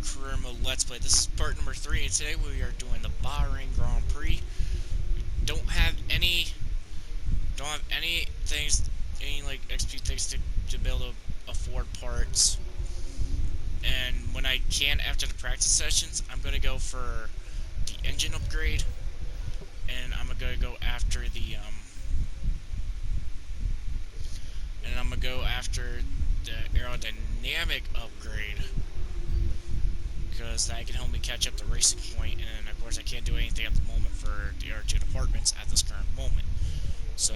Career Mode Let's Play. This is part number 3, and today we are doing the Bahrain Grand Prix. We don't have any things, any like XP things to be able to afford parts. And when I can, after the practice sessions, I'm gonna go for the engine upgrade, and I'm gonna go after the aerodynamic upgrade, because that can help me catch up the racing point. And of course I can't do anything at the moment for the other two departments at this current moment. So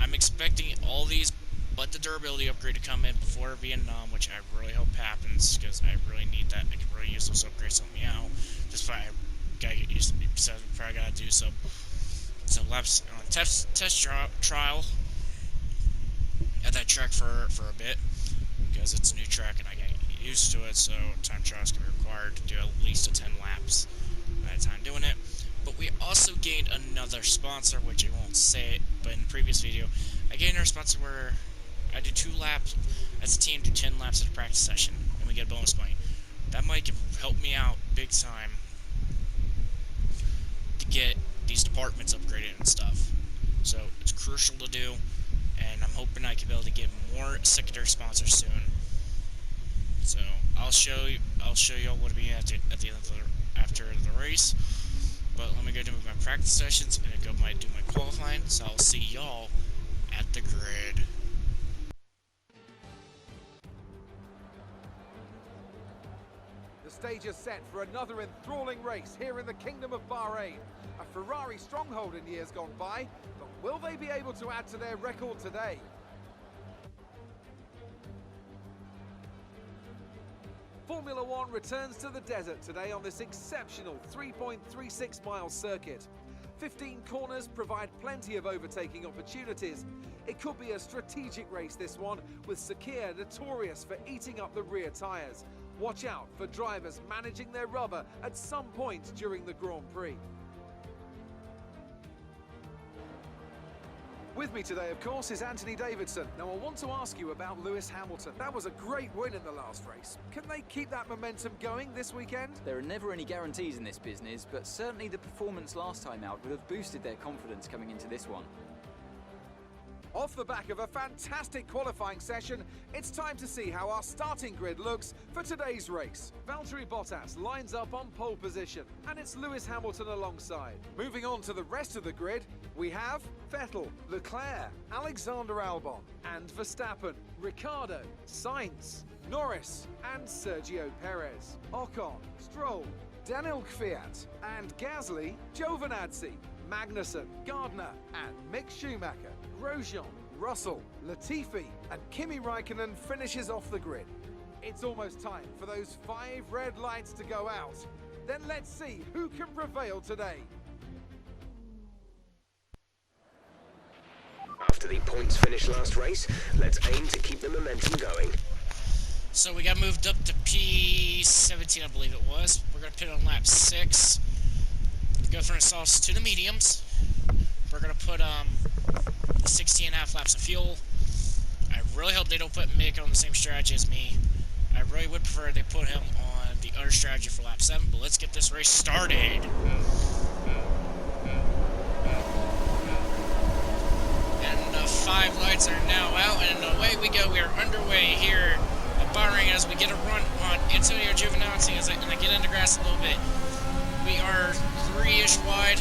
I'm expecting all these but the durability upgrade to come in before Vietnam, which I really hope happens, because I really need that. I can really use those upgrades to help me out. Just I gotta get used to it, so I probably gotta do some laps on test trial at that track for a bit, because it's a new track and I get used to it. So time trial is gonna be required to do at least 10 laps at a time doing it. But we also gained another sponsor, which I won't say it, but in the previous video, I gained our sponsor where I do 2 laps as a team, do 10 laps at a practice session, and we get a bonus money. That might help me out big time to get these departments upgraded and stuff. So it's crucial to do, and I'm hoping I can be able to get more secondary sponsors soon. So I'll show you all what it'll be after the race. But let me go do my practice sessions and do my qualifying. So I'll see y'all at the grid. The stage is set for another enthralling race here in the Kingdom of Bahrain. A Ferrari stronghold in years gone by, but will they be able to add to their record today? Formula One returns to the desert today on this exceptional 3.36-mile circuit. 15 corners provide plenty of overtaking opportunities. It could be a strategic race, this one, with Sakir notorious for eating up the rear tyres. Watch out for drivers managing their rubber at some point during the Grand Prix. With me today, of course, is Anthony Davidson. Now, I want to ask you about Lewis Hamilton. That was a great win in the last race. Can they keep that momentum going this weekend? There are never any guarantees in this business, but certainly the performance last time out would have boosted their confidence coming into this one. Off the back of a fantastic qualifying session, it's time to see how our starting grid looks for today's race. Valtteri Bottas lines up on pole position, and it's Lewis Hamilton alongside. Moving on to the rest of the grid, we have Vettel, Leclerc, Alexander Albon, and Verstappen, Ricciardo, Sainz, Norris, and Sergio Perez, Ocon, Stroll, Daniel Kvyat, and Gasly, Giovinazzi, Magnussen, Gardner, and Mick Schumacher. Grosjean, Russell, Latifi, and Kimi Raikkonen finishes off the grid. It's almost time for those 5 red lights to go out. Then let's see who can prevail today. After the points finish last race, let's aim to keep the momentum going. So we got moved up to P17, I believe it was. We're going to pit on lap 6. Go from the softs to the mediums. We're going to put 16.5 laps of fuel. I really hope they don't put Mick on the same strategy as me. I really would prefer they put him on the other strategy for lap 7, but let's get this race started. And the 5 lights are now out, and away we go. We are underway here at Bahrain as we get a run on Antonio Giovinazzi, and I get into grass a little bit. We are 3-ish wide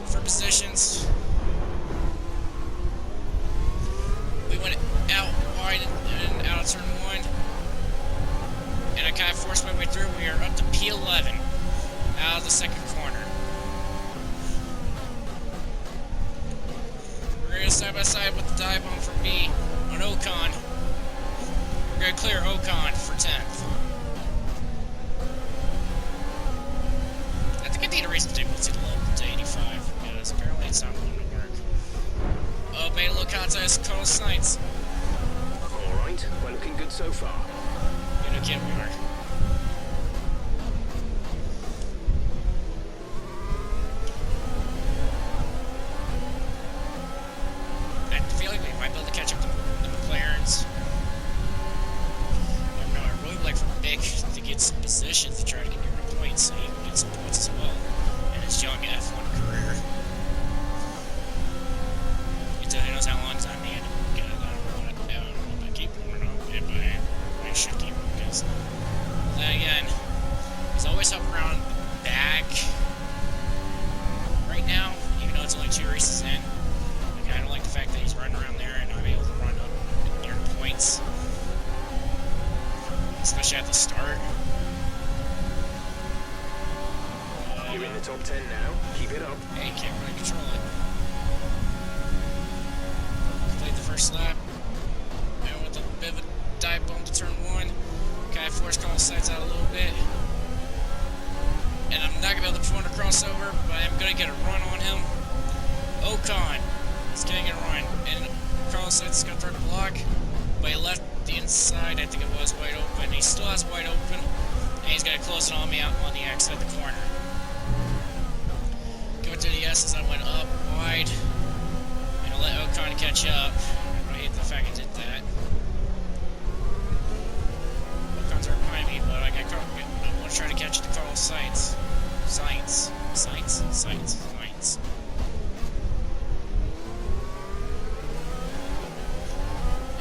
for positions. We went out wide and out of turn 1. And I kind of forced my way through. We are up to P11 out of the second corner. We're going to side by side with the dive bomb for B on Ocon. We're going to clear Ocon for 10th. I think I need a reason to difficulty to 85, because apparently it's not going to work. Oh, made a little contest, Carlos Sainz. Alright, we're looking good so far. Good again, we are. I feel like we might be able to catch up to the McLarens. I don't know, I really would like for around back right now, even though it's only 2 races in. Like, I don't like the fact that he's running around there and I'm able to run up near points, especially at the start. You're in the top 10 now. Keep it up. Hey, you can't really control it. Complete the first lap. And with a bit of a dive bomb to turn 1. Kind of force Carlos Sainz out a little bit. And I'm not going to be able to perform a crossover, but I'm going to get a run on him. Ocon is getting a run. And Carlos Sainz is going to try to block. But he left the inside, I think it was, wide open. He still has wide open. And he's going to close it on me out on the exit of the corner. Going through the S's, I went up wide. And I let Ocon catch up. I hate the fact I did that. Ocon's right behind me, but I want to try to catch the Carlos Sainz. Sainz.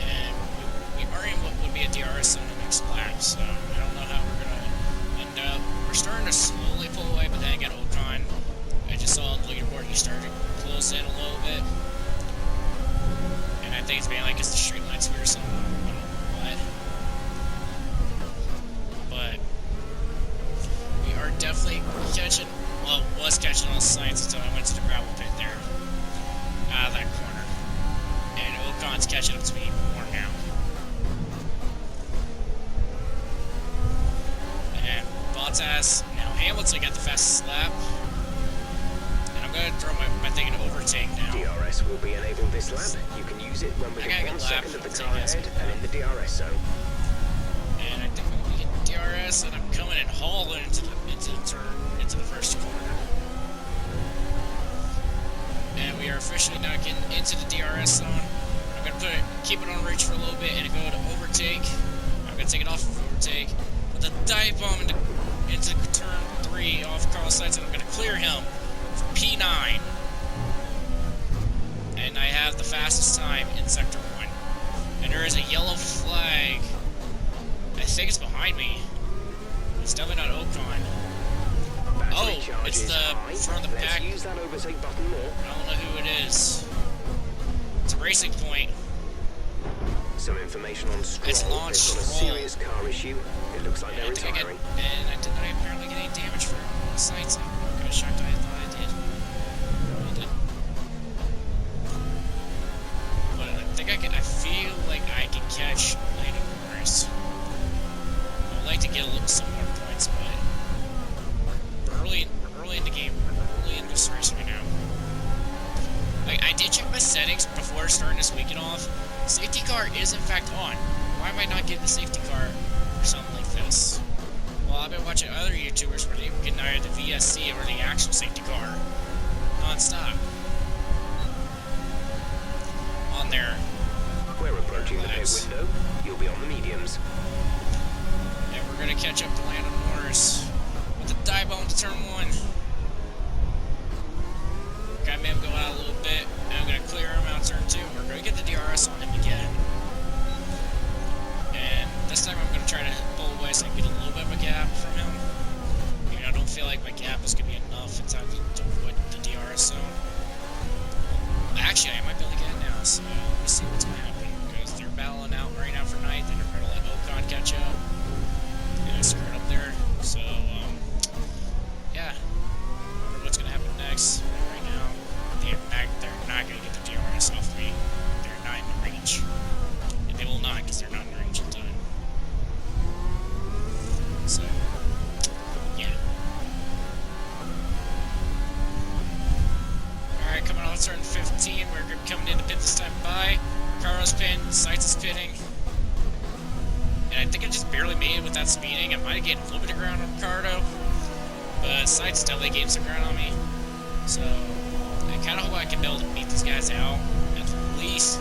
And we are in what would be a DRS on the next lap, so I don't know how we're going to end up. We're starting to slowly pull away, but then I got Ocon. I just saw on the leaderboard he started to close in a little bit. And I think it's mainly like it's the street lights here or something. I don't know what. But we are definitely catching, well, was catching on the Sainz until I went to the gravel pit there. Out of that corner. And Ocon's catching up to me more now. And Bottas, now Hamilton got the fastest lap. I'm going to throw my thing in overtake now. DRS will be enabled this lap. You can use it when within 1 second of the car ahead and in the DRS zone. And I think when we get DRS, and I'm coming and hauling into the first corner. And we are officially now getting into the DRS zone. I'm going to keep it on reach for a little bit and go to overtake. I'm going to take it off of overtake with a dive bomb into turn 3 off Carlos Sainz, and I'm going to clear him. P9, and I have the fastest time in Sector 1. And there is a yellow flag. I think it's behind me. It's definitely not Ocon. Oh, it's the from the back. Use that overtake button more. I don't know who it is. It's a racing point. Some information on Stroll. It's Launch They've got a Stroll. serious car issue. It looks like they're retiring. And I did not apparently get any damage from the sights. I'm kind of shocked I thought I did. I did. But I feel like I can catch Lando Norris. I'd like to get some more points, but we're early in the game. We're early in this race right now. Like, I did check my settings before starting this weekend off. Safety car is in fact on. Why am I not getting the safety car for something like this? Well, I've been watching other YouTubers where they get either the VSC or the actual safety car non-stop on their We're approaching the pit laps. window. You'll be on the mediums. And we're going to catch up to Lando Norris with the dive bomb to turn 1. Guy may have go out a little bit, and I'm going to clear him out turn 2. We're going to get the DRS on him again. And this time I'm going to try to pull away so I can get a little bit of a gap from him. You know, I don't feel like my gap is going to be enough in time to avoid the DRS zone. Actually, I might be able to get it now, so let's see what's going to happen. Because they're battling out right now for ninth, and they're going to let Ocon catch up. And I screwed up there. So, yeah. I wonder what's going to happen next. Right now, they're not going to get the DRS off me. They're not in range. And they will not, because they're not in range in time. So, yeah. Alright, coming off turn 15, we're coming into pit this time by. Carlos pinned, Sainz is pitting. And I think I just barely made it with that speeding. I might have gained a little bit of ground on Ricardo. But Sainz definitely gained some ground on me. So, I kind of hope I can be able to beat these guys out. At least,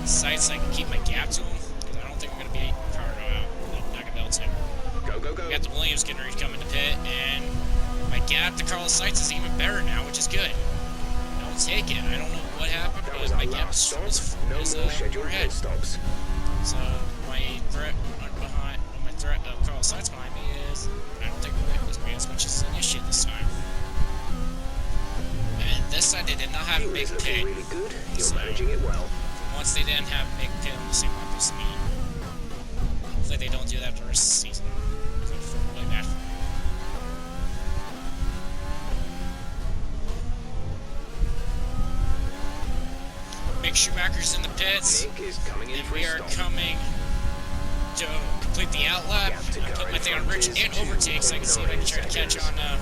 Sainz, so I can keep my gap to them. Because I don't think I'm going to beat Ricardo out. I'm not going to be able to. Go, go, go. We got the Williams getting ready to come into pit. And my gap to Carlos Sainz is even better now, which is good. I'll take it. I don't know what happened, That but was my our gap last stop. No more more scheduled ahead. pit stops. So my threat behind, my threat of Carlos Sainz behind me is, I don't think it was me as much as did not have a Fuel big is looking pit. really good. You're So, managing it well. once they didn't have a big pit on the same lap as me. Hopefully they don't do that the rest of the season. Because I feel really bad for them. Mick Schumacher's in the pits, Nick is coming in and for we a are stop. coming to complete the outlap. Gap to I go put my in thing on front Rich is and overtake so I can see if I can try to catch 2.9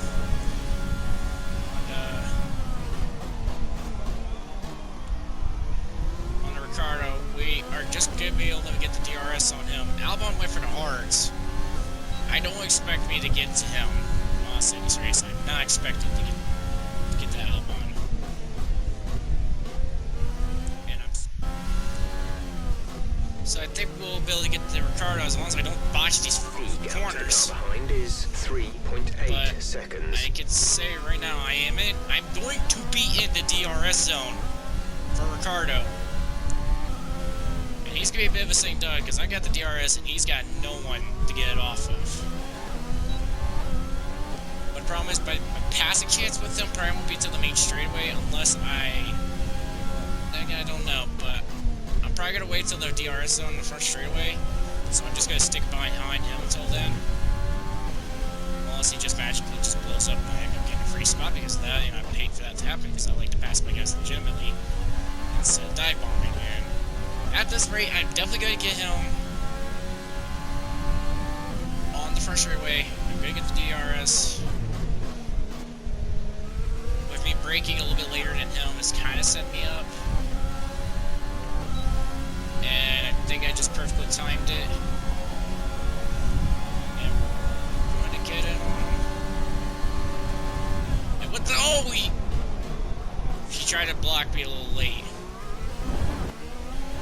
on the Ricardo. We are just going to be able to get the DRS on him. Albon went for the hards. I don't expect me to get to him. Honestly, this race, I'm not expecting to get to Albon. And so I think we'll be able to get the Ricardo as long as I don't botch these The gap to corners. the car behind is 3.8 But seconds. I can say right now I'm going to be in the DRS zone for Ricardo. And he's going to be a bit of a sing dog because I got the DRS and he's got no one to get it off of. But the problem is, my passing chance with him probably won't be to the main straightaway unless I don't know, but I'm probably going to wait till the DRS zone in the front straightaway. So I'm just going to stick behind him until then. Unless he just magically just blows up and I'm getting a free spot because of that, and I would hate for that to happen because I like to pass my guys legitimately instead of dive bombing. And at this rate, I'm definitely going to get him on the front straightaway. I'm going to get the DRS. With me braking a little bit later than him, it's kind of set me up. And I think I just perfectly timed it. And I'm going to get it on. And what the? Oh, he tried to block me a little late.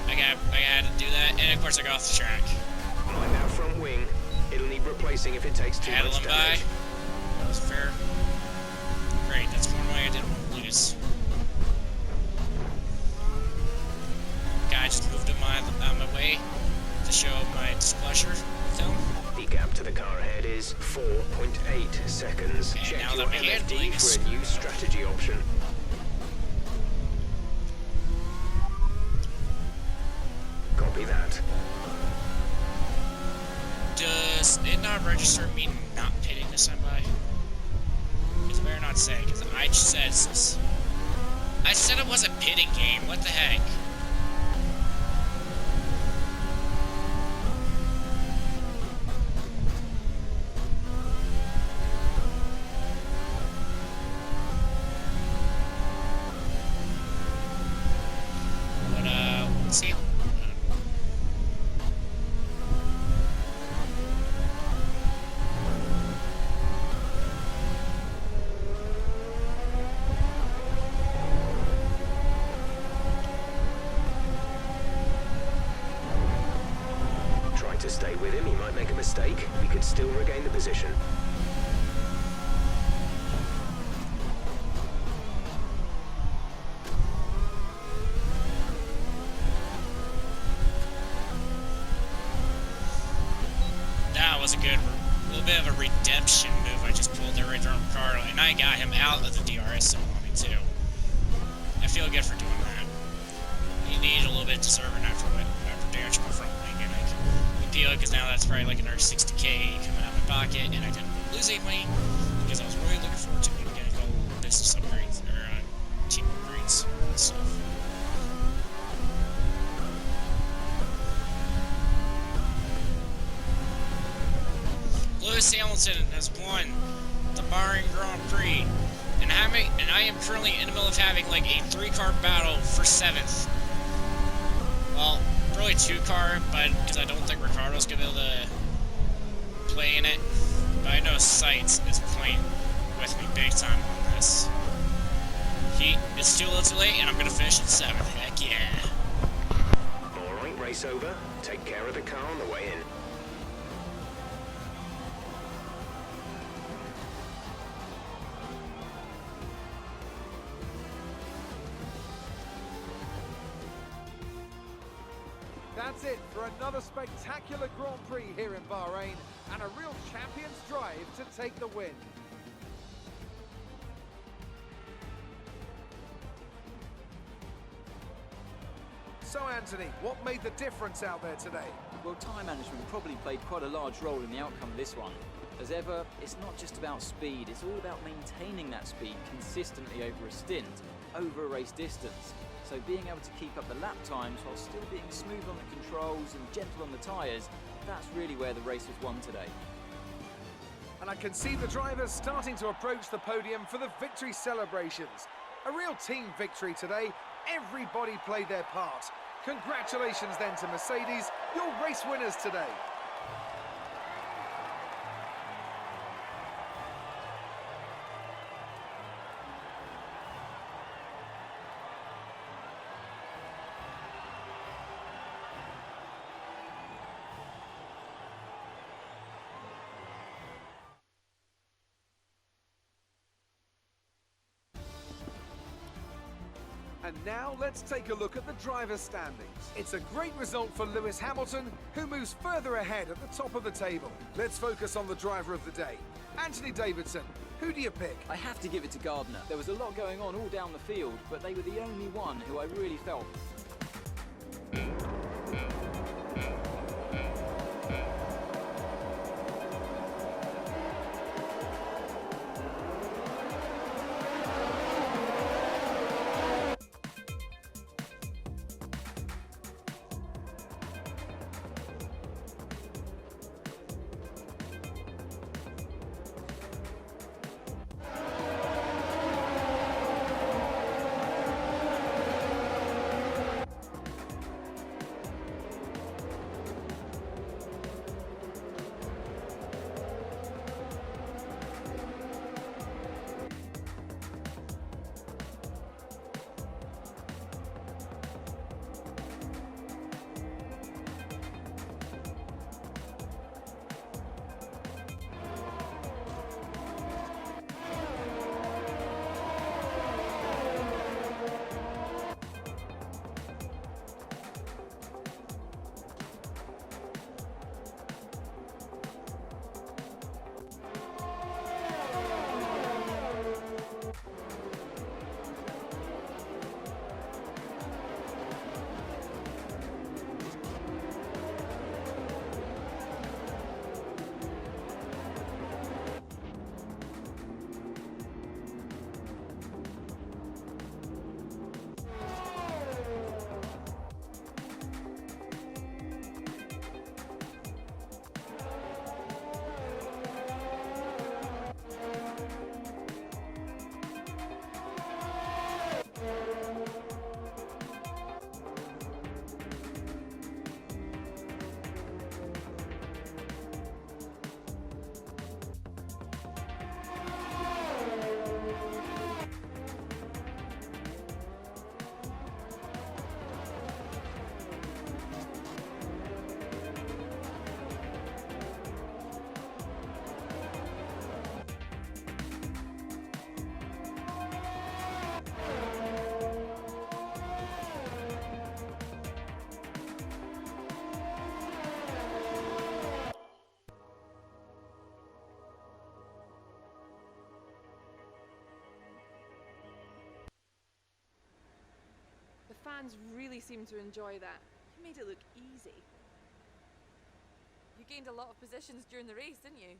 I had to do that, and of course I got off the track. Mind that front wing. It'll need replacing if it takes too Paddle much him by. damage. That was fair. Great, that's one way I didn't want to lose. Guy just moved him out of my way to show my displeasure with him. The gap to the car ahead is 4.8 seconds. And Check now your that my handling MFD is for a new screwed up. strategy option. Copy that. Does it not register me not pitting this time by? Because I better not say, because I said this. I said it was a pitting game, what the heck? But, let's see. Try to stay with him, he might make a mistake. You could still regain the position. That was a good, little bit of a redemption move. I just pulled there right there on Ricardo, and I got him out of the DRS zone on me too. I feel good for doing that. You need a little bit of deserving after damage my front wing, and I can feel it because now that's probably like another 60K coming out of my pocket, and I didn't lose any money because I was really looking forward to getting a couple business upgrades or team upgrades and stuff. Lewis Hamilton has won the Bahrain Grand Prix, and I am currently in the middle of having like a 3-car battle for 7th. Well, really 2-car, but because I don't think Ricardo's gonna be able to play in it. But I know Sights is playing with me big time on this. It's too little too late, and I'm gonna finish in 7th. Heck yeah. Alright, race over. Take care of the car on the way in. That's it for another spectacular Grand Prix here in Bahrain and a real champion's drive to take the win. So Anthony, what made the difference out there today? Well, time management probably played quite a large role in the outcome of this one. As ever, it's not just about speed, it's all about maintaining that speed consistently over a stint, over a race distance. So being able to keep up the lap times while still being smooth on the controls and gentle on the tyres, that's really where the race was won today. And I can see the drivers starting to approach the podium for the victory celebrations. A real team victory today. Everybody played their part. Congratulations then to Mercedes, your race winners today. And now let's take a look at the driver's standings. It's a great result for Lewis Hamilton, who moves further ahead at the top of the table. Let's focus on the driver of the day. Anthony Davidson, who do you pick? I have to give it to Gardner. There was a lot going on all down the field, but they were the only one who I really felt. The fans really seem to enjoy that. You made it look easy. You gained a lot of positions during the race, didn't you?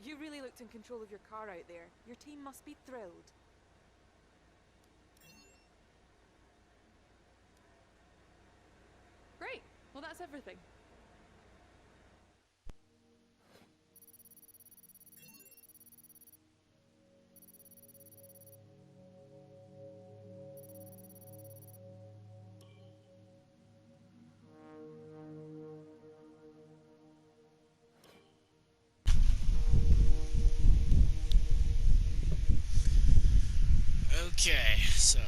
You really looked in control of your car out there. Your team must be thrilled. Great. Well, that's everything. Okay, so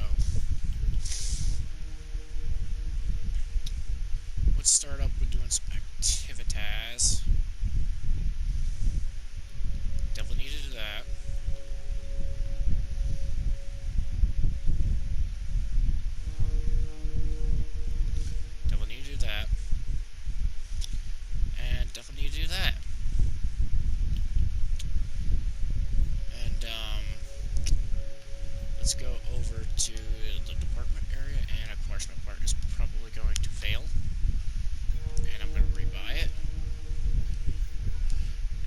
let's start up with doing some activities. Definitely need to do that. Definitely need to do that. And definitely need to do that. And let's go over to the department area, and of course my part is probably going to fail. And I'm going to rebuy it.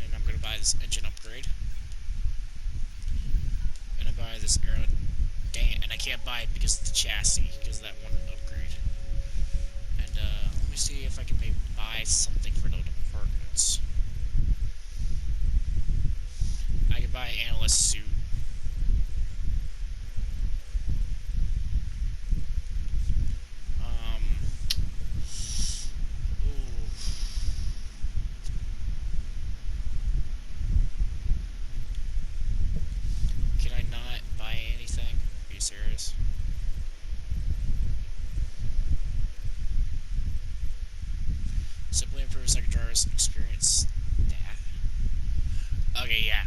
And I'm going to buy this engine upgrade. And I buy this aero... Dang it, and I can't buy it because of the chassis, because of that one upgrade. And let me see if I can maybe buy something for the departments. I can buy an analyst suit. Can I not buy anything? Are you serious? Simply improve second driver's experience. Okay, yeah.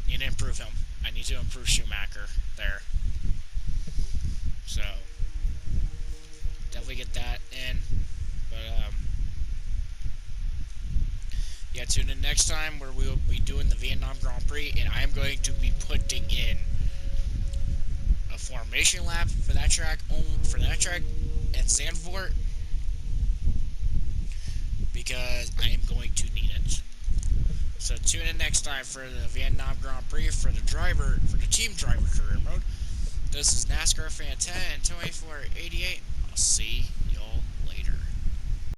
Need to improve him. I need to improve Schumacher there. So definitely get that in. But yeah, tune in next time where we will be doing the Vietnam Grand Prix, and I am going to be putting in a formation lap for that track at Zandvoort, because I am going to need it. So tune in next time for the Vietnam Grand Prix for the team driver career mode. This is NASCAR Fan 10 2488. I'll see